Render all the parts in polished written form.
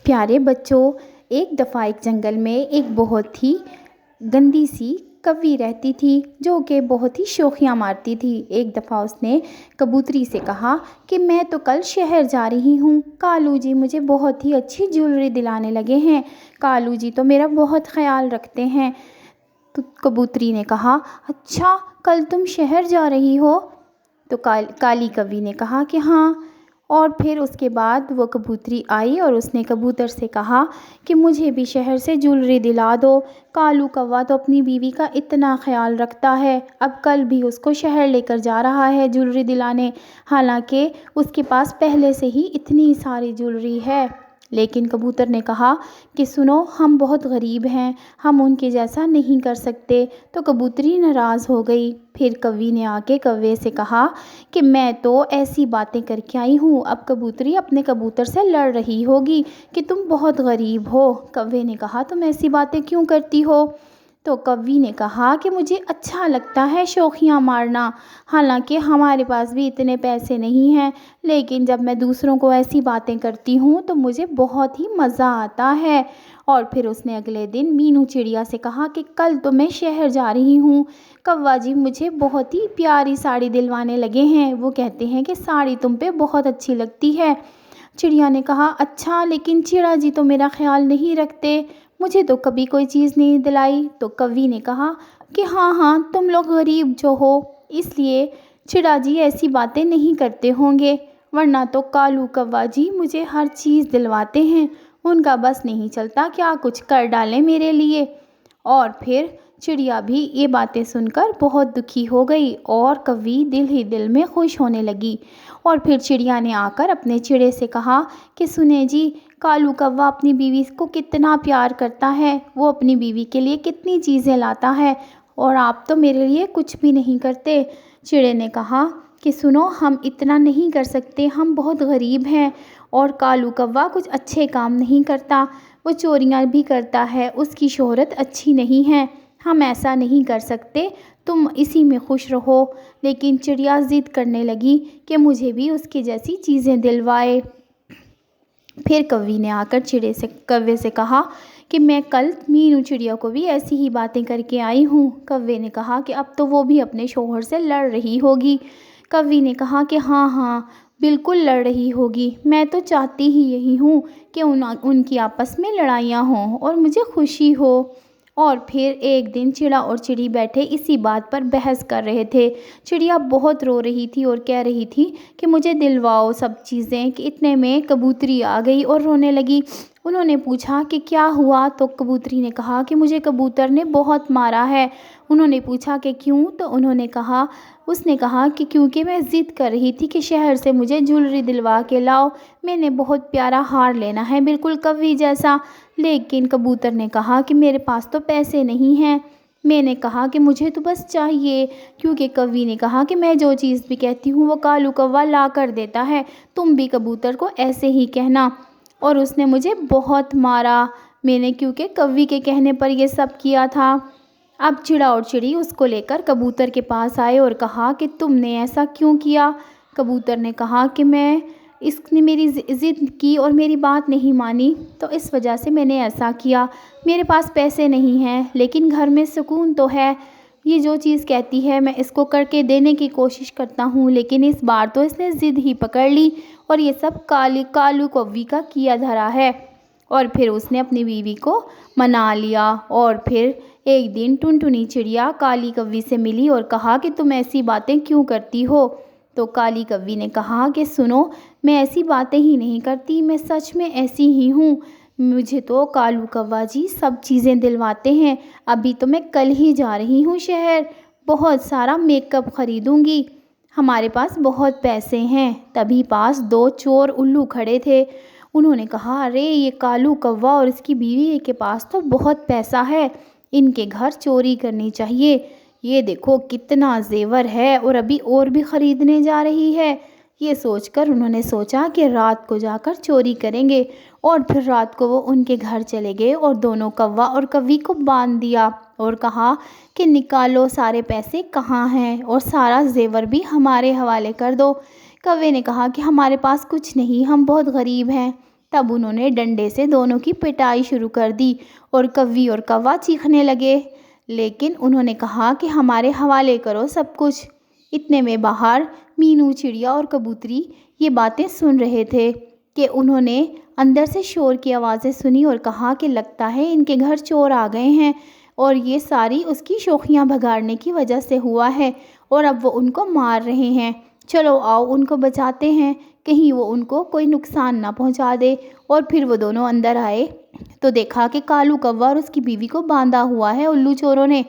پیارے بچوں، ایک دفعہ ایک جنگل میں ایک بہت ہی گندی سی کوی رہتی تھی جو کہ بہت ہی شوخیاں مارتی تھی۔ ایک دفعہ اس نے کبوتری سے کہا کہ میں تو کل شہر جا رہی ہوں، کالو جی مجھے بہت ہی اچھی جیولری دلانے لگے ہیں، کالو جی تو میرا بہت خیال رکھتے ہیں۔ تو کبوتری نے کہا اچھا کل تم شہر جا رہی ہو؟ تو کالی کوی نے کہا کہ ہاں۔ اور پھر اس کے بعد وہ کبوتری آئی اور اس نے کبوتر سے کہا کہ مجھے بھی شہر سے جیولری دلا دو، کالو کوا تو اپنی بیوی کا اتنا خیال رکھتا ہے، اب کل بھی اس کو شہر لے کر جا رہا ہے جیولری دلانے، حالانکہ اس کے پاس پہلے سے ہی اتنی ساری جیولری ہے۔ لیکن کبوتر نے کہا کہ سنو ہم بہت غریب ہیں، ہم ان کے جیسا نہیں کر سکتے۔ تو کبوتری ناراض ہو گئی۔ پھر کوی نے آ کے کوے سے کہا کہ میں تو ایسی باتیں کر کے آئی ہوں، اب کبوتری اپنے کبوتر سے لڑ رہی ہوگی کہ تم بہت غریب ہو۔ کوے نے کہا تم ایسی باتیں کیوں کرتی ہو؟ تو کوی نے کہا کہ مجھے اچھا لگتا ہے شوخیاں مارنا، حالانکہ ہمارے پاس بھی اتنے پیسے نہیں ہیں، لیکن جب میں دوسروں کو ایسی باتیں کرتی ہوں تو مجھے بہت ہی مزہ آتا ہے۔ اور پھر اس نے اگلے دن مینو چڑیا سے کہا کہ کل تو میں شہر جا رہی ہوں، کوا جی مجھے بہت ہی پیاری ساڑی دلوانے لگے ہیں، وہ کہتے ہیں کہ ساڑی تم پہ بہت اچھی لگتی ہے۔ چڑیا نے کہا اچھا لیکن چڑا جی تو میرا خیال نہیں رکھتے، مجھے تو کبھی کوئی چیز نہیں دلائی۔ تو کوی نے کہا کہ ہاں تم لوگ غریب جو ہو اس لیے چڑا جی ایسی باتیں نہیں کرتے ہوں گے، ورنہ تو کالو کوا جی مجھے ہر چیز دلواتے ہیں، ان کا بس نہیں چلتا کیا کچھ کر ڈالیں میرے لیے۔ اور پھر چڑیا بھی یہ باتیں سن کر بہت دکھی ہو گئی اور کوی دل ہی دل میں خوش ہونے لگی۔ اور پھر چڑیا نے آ کر اپنے چڑے سے کہا کہ سنیں جی کالو کوا اپنی بیوی کو کتنا پیار کرتا ہے، وہ اپنی بیوی کے لیے کتنی چیزیں لاتا ہے اور آپ تو میرے لیے کچھ بھی نہیں کرتے۔ چڑے نے کہا کہ سنو ہم اتنا نہیں کر سکتے، ہم بہت غریب ہیں، اور کالو کوا کچھ اچھے کام نہیں کرتا، وہ چوریاں بھی کرتا ہے، اس کی شہرت اچھی نہیں ہے، ہم ایسا نہیں کر سکتے، تم اسی میں خوش رہو۔ لیکن چڑیا ضد کرنے لگی کہ مجھے بھی اس کی جیسی چیزیں دلوائے۔ پھر کوی نے آ کر کوے سے کہا کہ میں کل مینو چڑیا کو بھی ایسی ہی باتیں کر کے آئی ہوں۔ کوے نے کہا کہ اب تو وہ بھی اپنے شوہر سے لڑ رہی ہوگی۔ کوی نے کہا کہ ہاں بالکل لڑ رہی ہوگی، میں تو چاہتی ہی یہی ہوں کہ ان کی آپس میں لڑائیاں ہوں اور مجھے خوشی ہو۔ اور پھر ایک دن چڑا اور چڑی بیٹھے اسی بات پر بحث کر رہے تھے۔ چڑیا بہت رو رہی تھی اور کہہ رہی تھی کہ مجھے دلواؤ سب چیزیں، کہ اتنے میں کبوتری آ گئی اور رونے لگی۔ انہوں نے پوچھا کہ کیا ہوا؟ تو کبوتری نے کہا کہ مجھے کبوتر نے بہت مارا ہے۔ انہوں نے پوچھا کہ کیوں؟ تو اس نے کہا کہ کیونکہ میں ضد کر رہی تھی کہ شہر سے مجھے جیولری دلوا کے لاؤ، میں نے بہت پیارا ہار لینا ہے بالکل کوی جیسا، لیکن کبوتر نے کہا کہ میرے پاس تو پیسے نہیں ہیں۔ میں نے کہا کہ مجھے تو بس چاہیے، کیونکہ کوی نے کہا کہ میں جو چیز بھی کہتی ہوں وہ کالو کوا لا کر دیتا ہے، تم بھی کبوتر کو ایسے ہی کہنا، اور اس نے مجھے بہت مارا، میں نے کیونکہ کوی کے کہنے پر یہ سب کیا تھا۔ اب چڑا اور چڑی اس کو لے کر کبوتر کے پاس آئے اور کہا کہ تم نے ایسا کیوں کیا؟ کبوتر نے کہا کہ اس نے میری ضد کی اور میری بات نہیں مانی، تو اس وجہ سے میں نے ایسا کیا، میرے پاس پیسے نہیں ہیں لیکن گھر میں سکون تو ہے، یہ جو چیز کہتی ہے میں اس کو کر کے دینے کی کوشش کرتا ہوں، لیکن اس بار تو اس نے ضد ہی پکڑ لی اور یہ سب کالو کوی کا کیا دھرا ہے۔ اور پھر اس نے اپنی بیوی کو منا لیا۔ اور پھر ایک دن ٹنٹنی چڑیا کالی کوی سے ملی اور کہا کہ تم ایسی باتیں کیوں کرتی ہو؟ تو کالی کوی نے کہا کہ سنو میں ایسی باتیں ہی نہیں کرتی، میں سچ میں ایسی ہی ہوں، مجھے تو کالو کوا جی سب چیزیں دلواتے ہیں، ابھی تو میں کل ہی جا رہی ہوں شہر، بہت سارا میک اپ خریدوں گی، ہمارے پاس بہت پیسے ہیں۔ تبھی پاس دو چور الو کھڑے تھے۔ انہوں نے کہا ارے یہ کالو کوا اور اس کی بیوی کے پاس تو بہت پیسہ ہے، ان کے گھر چوری کرنی چاہیے، یہ دیکھو کتنا زیور ہے اور ابھی اور بھی خریدنے جا رہی ہے۔ یہ سوچ کر انہوں نے سوچا کہ رات کو جا کر چوری کریں گے، اور پھر رات کو وہ ان کے گھر چلے گئے اور دونوں کوا اور کوی کو باندھ دیا اور کہا کہ نکالو سارے پیسے کہاں ہیں اور سارا زیور بھی ہمارے حوالے کر دو۔ کوے نے کہا کہ ہمارے پاس کچھ نہیں، ہم بہت غریب ہیں۔ تب انہوں نے ڈنڈے سے دونوں کی پٹائی شروع کر دی اور کوی اور کوا چیخنے لگے، لیکن انہوں نے کہا کہ ہمارے حوالے کرو سب کچھ۔ اتنے میں باہر مینو چڑیا اور کبوتری یہ باتیں سن رہے تھے کہ انہوں نے اندر سے شور کی آوازیں سنی اور کہا کہ لگتا ہے ان کے گھر چور آ گئے ہیں اور یہ ساری اس کی شوخیاں بگاڑنے کی وجہ سے ہوا ہے اور اب وہ ان کو مار رہے ہیں۔ چلو آؤ ان کو بچاتے ہیں، کہیں وہ ان کو کوئی نقصان نہ پہنچا دے۔ اور پھر وہ دونوں اندر آئے تو دیکھا کہ کالو کوا اور اس کی بیوی کو باندھا ہوا ہے الو چوروں نے۔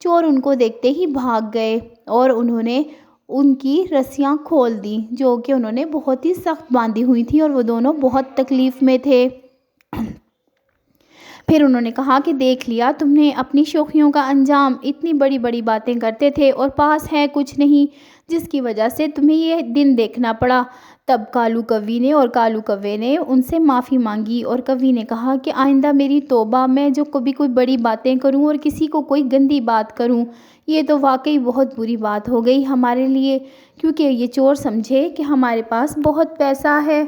چور ان کو دیکھتے ہی بھاگ گئے اور انہوں نے ان کی رسیاں کھول دیں جو کہ انہوں نے بہت ہی سخت باندھی ہوئی تھی اور وہ دونوں بہت تکلیف میں تھے۔ پھر انہوں نے کہا کہ دیکھ لیا تم نے اپنی شوخیوں کا انجام، اتنی بڑی بڑی باتیں کرتے تھے اور پاس ہے کچھ نہیں جس کی وجہ سے تمہیں یہ دن دیکھنا پڑا۔ تب کالو کوی نے اور کالو کوے نے ان سے معافی مانگی اور کوی نے کہا کہ آئندہ میری توبہ، میں جو کبھی کوئی بڑی باتیں کروں اور کسی کو کوئی گندی بات کروں، یہ تو واقعی بہت بری بات ہو گئی ہمارے لیے، کیونکہ یہ چور سمجھے کہ ہمارے پاس بہت پیسہ ہے۔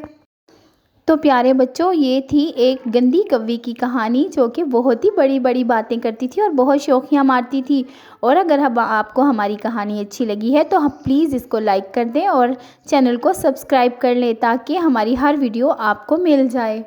تو پیارے بچوں، یہ تھی ایک گندی کوی کی کہانی جو کہ بہت ہی بڑی بڑی باتیں کرتی تھی اور بہت شوخیاں مارتی تھی۔ اور اگر آپ کو ہماری کہانی اچھی لگی ہے تو پلیز اس کو لائک کر دیں اور چینل کو سبسکرائب کر لیں تاکہ ہماری ہر ویڈیو آپ کو مل جائے۔